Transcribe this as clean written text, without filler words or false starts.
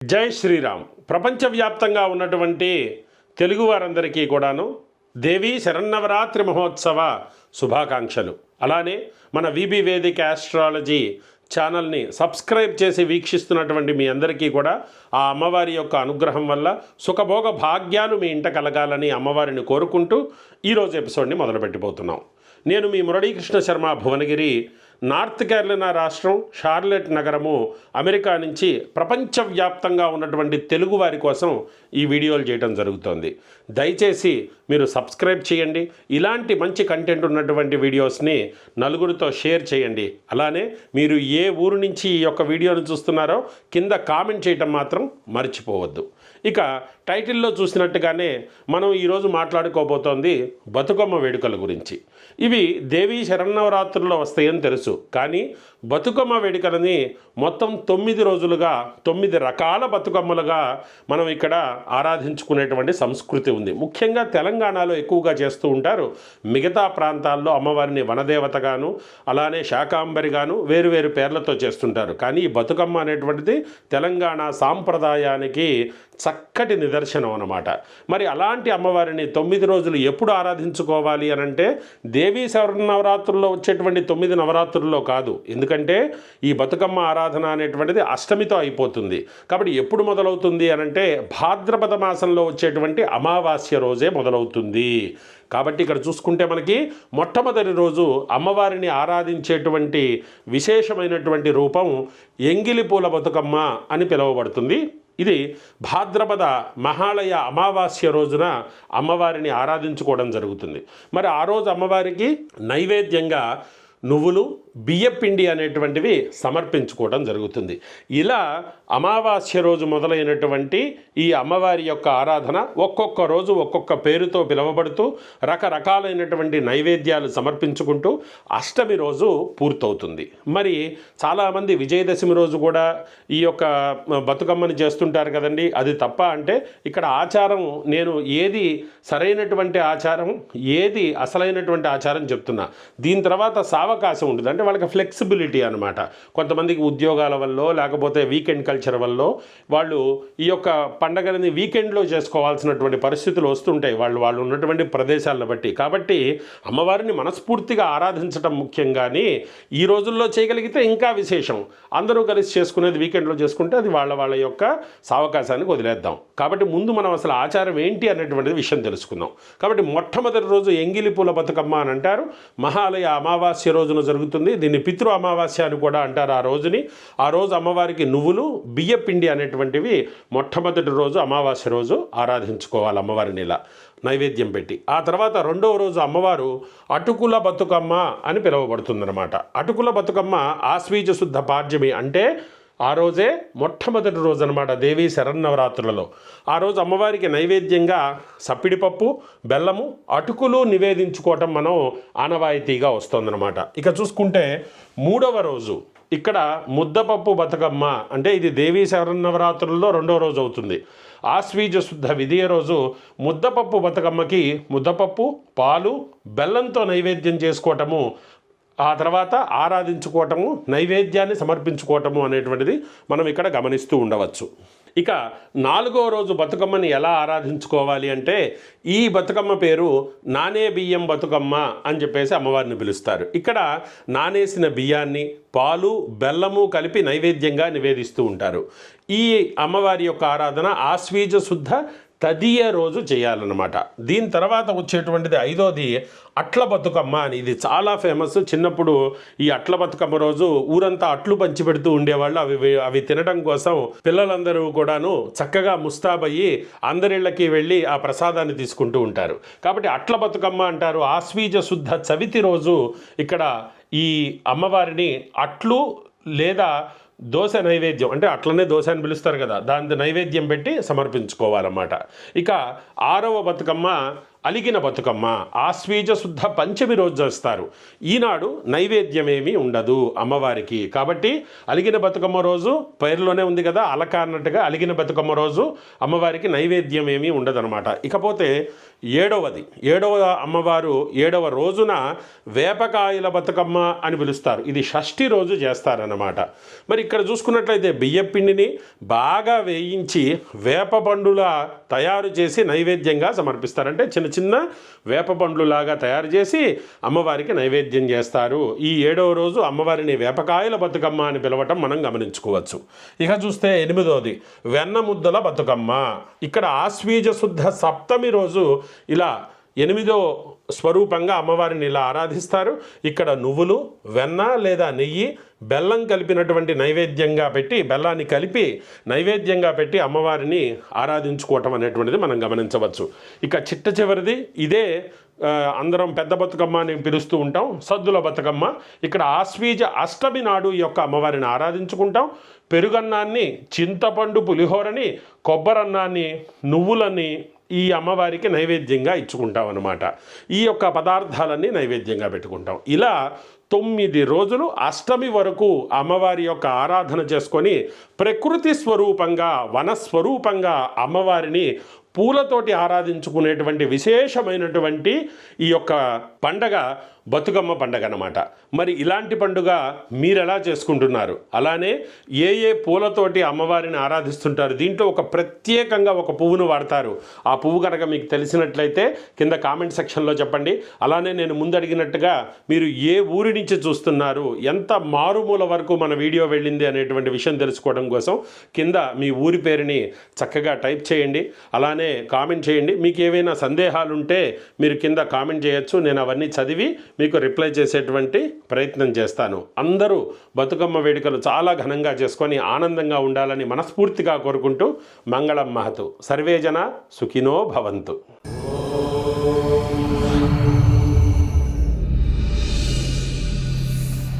జై శ్రీరామ్. ప్రపంచవ్యాప్తంగా ఉన్నటువంటి తెలుగు వారందరికీ కూడాను దేవీ శరన్నవరాత్రి మహోత్సవ శుభాకాంక్షలు. అలానే మన విబి వేదిక ఆస్ట్రాలజీ ఛానల్ని సబ్స్క్రైబ్ చేసి వీక్షిస్తున్నటువంటి మీ అందరికీ కూడా ఆ అమ్మవారి యొక్క అనుగ్రహం వల్ల సుఖభోగ భాగ్యాలు మీ ఇంట కలగాలని అమ్మవారిని కోరుకుంటూ ఈరోజు ఎపిసోడ్ని మొదలుపెట్టిపోతున్నాం. నేను మీ మురళీకృష్ణ శర్మ, భువనగిరి, నార్త్ కేరళనా రాష్ట్రం, షార్లెట్ నగరము, అమెరికా నుంచి ప్రపంచవ్యాప్తంగా ఉన్నటువంటి తెలుగు వారి కోసం ఈ వీడియోలు చేయడం జరుగుతుంది. దయచేసి మీరు సబ్స్క్రైబ్ చేయండి. ఇలాంటి మంచి కంటెంట్ ఉన్నటువంటి వీడియోస్ని నలుగురితో షేర్ చేయండి. అలానే మీరు ఏ ఊరు నుంచి ఈ యొక్క వీడియోను చూస్తున్నారో కింద కామెంట్ చేయటం మాత్రం మర్చిపోవద్దు. ఇక టైటిల్లో చూసినట్టుగానే మనం ఈరోజు మాట్లాడుకోబోతోంది బతుకమ్మ వేడుకల గురించి. ఇవి దేవీ శరన్నవరాత్రుల్లో వస్తాయని తెలుసు, కానీ బతుకమ్మ వేడుకలని మొత్తం 9 రోజులుగా 9 రకాల బతుకమ్మలుగా మనం ఇక్కడ ఆరాధించుకునేటువంటి సంస్కృతి ఉంది. ముఖ్యంగా తెలంగాణలో ఎక్కువగా చేస్తూ ఉంటారు. మిగతా ప్రాంతాల్లో అమ్మవారిని వనదేవతగాను, అలానే శాకాంబరిగాను వేరువేరు పేర్లతో చేస్తుంటారు. కానీ ఈ బతుకమ్మ అనేటువంటిది తెలంగాణ సాంప్రదాయానికి చక్కటి నిదర్శనం అన్నమాట. మరి అలాంటి అమ్మవారిని 9 రోజులు ఎప్పుడు ఆరాధించుకోవాలి అని అంటే దేవీ శరన్నవరాత్రుల్లో వచ్చేటువంటి 9 నవరాత్రుల్లో కాదు. ఎందుకంటే ఈ బతుకమ్మ ఆరాధన అనేటువంటిది అష్టమితో అయిపోతుంది. కాబట్టి ఎప్పుడు మొదలవుతుంది అని అంటే భాద్రపద మాసంలో వచ్చేటువంటి అమావాస్య రోజే మొదలవుతుంది. కాబట్టి ఇక్కడ చూసుకుంటే మనకి మొట్టమొదటి రోజు అమ్మవారిని ఆరాధించేటువంటి విశేషమైనటువంటి రూపం ఎంగిలి పూల బతుకమ్మ అని పిలువబడుతుంది. ఇది భాద్రపద మహాళయ అమావాస్య రోజున అమ్మవారిని ఆరాధించుకోవడం జరుగుతుంది. మరి ఆ రోజు అమ్మవారికి నైవేద్యంగా నువ్వులు, బియ్యపిండి అనేటువంటివి సమర్పించుకోవడం జరుగుతుంది. ఇలా అమావాస్య రోజు మొదలైనటువంటి ఈ అమ్మవారి యొక్క ఆరాధన ఒక్కొక్క రోజు ఒక్కొక్క పేరుతో పిలువబడుతూ రకరకాలైనటువంటి నైవేద్యాలు సమర్పించుకుంటూ అష్టమి రోజు పూర్తవుతుంది. మరి చాలామంది విజయదశమి రోజు కూడా ఈ యొక్క బతుకమ్మని చేస్తుంటారు కదండి. అది తప్ప అంటే ఇక్కడ ఆచారం, నేను ఏది సరైనటువంటి ఆచారం, ఏది అసలైనటువంటి ఆచారం చెప్తున్నా. దీని తర్వాత అవకాశం ఉంటుంది. అంటే వాళ్ళకి ఫ్లెక్సిబిలిటీ అనమాట. కొంతమందికి ఉద్యోగాల వల్ల, లేకపోతే వీకెండ్ కల్చర్ వల్ల వాళ్ళు ఈ యొక్క పండగలని వీకెండ్లో చేసుకోవాల్సినటువంటి పరిస్థితులు వస్తుంటాయి వాళ్ళు ఉన్నటువంటి ప్రదేశాలను బట్టి. కాబట్టి అమ్మవారిని మనస్ఫూర్తిగా ఆరాధించడం ముఖ్యంగానే ఈ రోజుల్లో చేయగలిగితే ఇంకా విశేషం. అందరూ కలిసి చేసుకునేది వీకెండ్లో చేసుకుంటే అది వాళ్ళ యొక్క సావకాశానికి వదిలేద్దాం. కాబట్టి ముందు మనం అసలు ఆచారం ఏంటి అనేటువంటిది విషయం తెలుసుకుందాం. కాబట్టి మొట్టమొదటి రోజు ఎంగిలి పూల బతుకమ్మ అని అంటారు. మహాలయ అమావాస్య రోజున జరుగుతుంది. దీన్ని పితృ అమావాస్య అని కూడా అంటారు. ఆ రోజు అమ్మవారికి నువ్వులు, బియ్యపిండి అనేటువంటివి మొట్టమొదటి రోజు అమావాస్య రోజు ఆరాధించుకోవాలి అమ్మవారిని ఇలా నైవేద్యం పెట్టి. ఆ తర్వాత రెండవ రోజు అమ్మవారు అటుకుల బతుకమ్మ అని పిలువబడుతుందన్నమాట. అటుకుల బతుకమ్మ ఆశ్వీజ శుద్ధ పాడ్యమి అంటే ఆ రోజే మొట్టమొదటి రోజు అనమాట దేవీ శరన్నవరాత్రులలో. ఆ రోజు అమ్మవారికి నైవేద్యంగా సప్పిడిపప్పు, బెల్లము, అటుకులు నివేదించుకోవటం మనం ఆనవాయితీగా వస్తుందన్నమాట. ఇక చూసుకుంటే మూడవ రోజు ఇక్కడ ముద్దపప్పు బతుకమ్మ అంటే ఇది దేవీ శరన్నవరాత్రుల్లో రెండవ రోజు అవుతుంది. ఆశ్వీజ శుద్ధ విధియ రోజు ముద్దపప్పు బతుకమ్మకి ముద్దపప్పు, పాలు, బెల్లంతో నైవేద్యం చేసుకోవటము, ఆ తర్వాత ఆరాధించుకోవటము, నైవేద్యాన్ని సమర్పించుకోవటము అనేటువంటిది మనం ఇక్కడ గమనిస్తూ ఉండవచ్చు. ఇక 4వ రోజు బతుకమ్మని ఎలా ఆరాధించుకోవాలి అంటే ఈ బతుకమ్మ పేరు నానే బియ్యం బతుకమ్మ అని చెప్పేసి అమ్మవారిని పిలుస్తారు. ఇక్కడ నానేసిన బియ్యాన్ని, పాలు, బెల్లము కలిపి నైవేద్యంగా నివేదిస్తూ ఉంటారు. ఈ అమ్మవారి యొక్క ఆరాధన ఆశ్వీజ శుద్ధ తదియ రోజు చేయాలన్నమాట. దీని తర్వాత వచ్చేటువంటిది 5వది అట్ల బతుకమ్మ అని. ఇది చాలా ఫేమస్. చిన్నప్పుడు ఈ అట్ల బతుకమ్మ రోజు ఊరంతా అట్లు పంచి పెడుతూ ఉండేవాళ్ళు. అవి తినడం కోసం పిల్లలందరూ కూడాను చక్కగా ముస్తాబయ్యి అందరిళ్ళకి వెళ్ళి ఆ ప్రసాదాన్ని తీసుకుంటూ ఉంటారు. కాబట్టి అట్ల బతుకమ్మ అంటారు. ఆశ్వీజ శుద్ధ చవితి రోజు ఇక్కడ ఈ అమ్మవారిని అట్లు లేదా దోశ నైవేద్యం, అంటే అట్లనే దోశ అని పిలుస్తారు కదా, దాని నైవేద్యం పెట్టి సమర్పించుకోవాలన్నమాట. ఇక 6వ బతుకమ్మ అలిగిన బతుకమ్మ ఆశ్వీజ శుద్ధ పంచమి రోజు చేస్తారు. ఈనాడు నైవేద్యమేమీ ఉండదు అమ్మవారికి. కాబట్టి అలిగిన బతుకమ్మ రోజు పేరులోనే ఉంది కదా, అలక అన్నట్టుగా అలిగిన బతుకమ్మ రోజు అమ్మవారికి నైవేద్యం ఏమీ ఉండదన్నమాట. ఇకపోతే ఏడవ అమ్మవారు 7వ రోజున వేపకాయల బతుకమ్మ అని పిలుస్తారు. ఇది షష్ఠి రోజు చేస్తారన్నమాట. మరి ఇక్కడ చూసుకున్నట్లయితే బియ్యపిండిని బాగా వేయించి వేప పండులా తయారు చేసి నైవేద్యంగా సమర్పిస్తారు. అంటే చిన్న చిన్న వేప పండ్లులాగా తయారు చేసి అమ్మవారికి నైవేద్యం చేస్తారు. ఈ 7వ రోజు అమ్మవారిని వేపకాయల బతుకమ్మ అని పిలవటం మనం గమనించుకోవచ్చు. ఇక చూస్తే 8వది వెన్న ముద్దల బతుకమ్మ. ఇక్కడ ఆశ్వీజ శుద్ధ సప్తమి రోజు ఇలా 8వ స్వరూపంగా అమ్మవారిని ఇలా ఆరాధిస్తారు. ఇక్కడ నువ్వులు, వెన్న లేదా నెయ్యి, బెల్లం కలిపినటువంటి నైవేద్యంగా పెట్టి, బెల్లాన్ని కలిపి నైవేద్యంగా పెట్టి అమ్మవారిని ఆరాధించుకోవటం అనేటువంటిది మనం గమనించవచ్చు. ఇక చిట్ట చివరిది ఇదే అందరం పెద్ద బతుకమ్మ అని పిలుస్తూ ఉంటాం, సద్దుల బతుకమ్మ. ఇక్కడ ఆశ్వీజ అష్టమి నాడు ఈ యొక్క అమ్మవారిని ఆరాధించుకుంటాం. పెరుగన్నాన్ని, చింతపండు పులిహోరని, కొబ్బరన్నాన్ని, నువ్వులని ఈ అమ్మవారికి నైవేద్యంగా ఇచ్చుకుంటాం అన్నమాట. ఈ యొక్క పదార్థాలన్నీ నైవేద్యంగా పెట్టుకుంటాం. ఇలా 9 రోజులు అష్టమి వరకు అమ్మవారి యొక్క ఆరాధన చేసుకొని ప్రకృతి స్వరూపంగా, వనస్వరూపంగా అమ్మవారిని పూలతోటి ఆరాధించుకునేటువంటి విశేషమైనటువంటి ఈ యొక్క పండగ బతుకమ్మ పండగ అన్నమాట. మరి ఇలాంటి పండుగ మీరు ఎలా చేసుకుంటున్నారు? అలానే ఏ పూలతోటి అమ్మవారిని ఆరాధిస్తుంటారు? దీంట్లో ఒక ప్రత్యేకంగా ఒక పువ్వును వాడతారు. ఆ పువ్వు కనుక మీకు తెలిసినట్లయితే కింద కామెంట్ సెక్షన్లో చెప్పండి. అలానే నేను ముందు అడిగినట్టుగా మీరు ఏ ఊరి నుంచి చూస్తున్నారు, ఎంత మారుమూల వరకు మన వీడియో వెళ్ళింది అనేటువంటి విషయం తెలుసుకోవడం కోసం కింద మీ ఊరి పేరుని చక్కగా టైప్ చేయండి. అలానే కామెంట్ చేయండి. మీకు ఏవైనా సందేహాలు ఉంటే మీరు కింద కామెంట్ చేయొచ్చు. నేను అవన్నీ చదివి మీకు రిప్లై చేసేటువంటి ప్రయత్నం చేస్తాను. అందరూ బతుకమ్మ వేడుకలు చాలా ఘనంగా చేసుకొని ఆనందంగా ఉండాలని మనస్ఫూర్తిగా కోరుకుంటూ మంగళం మహతు. సర్వేజన సుఖినో భవంతు.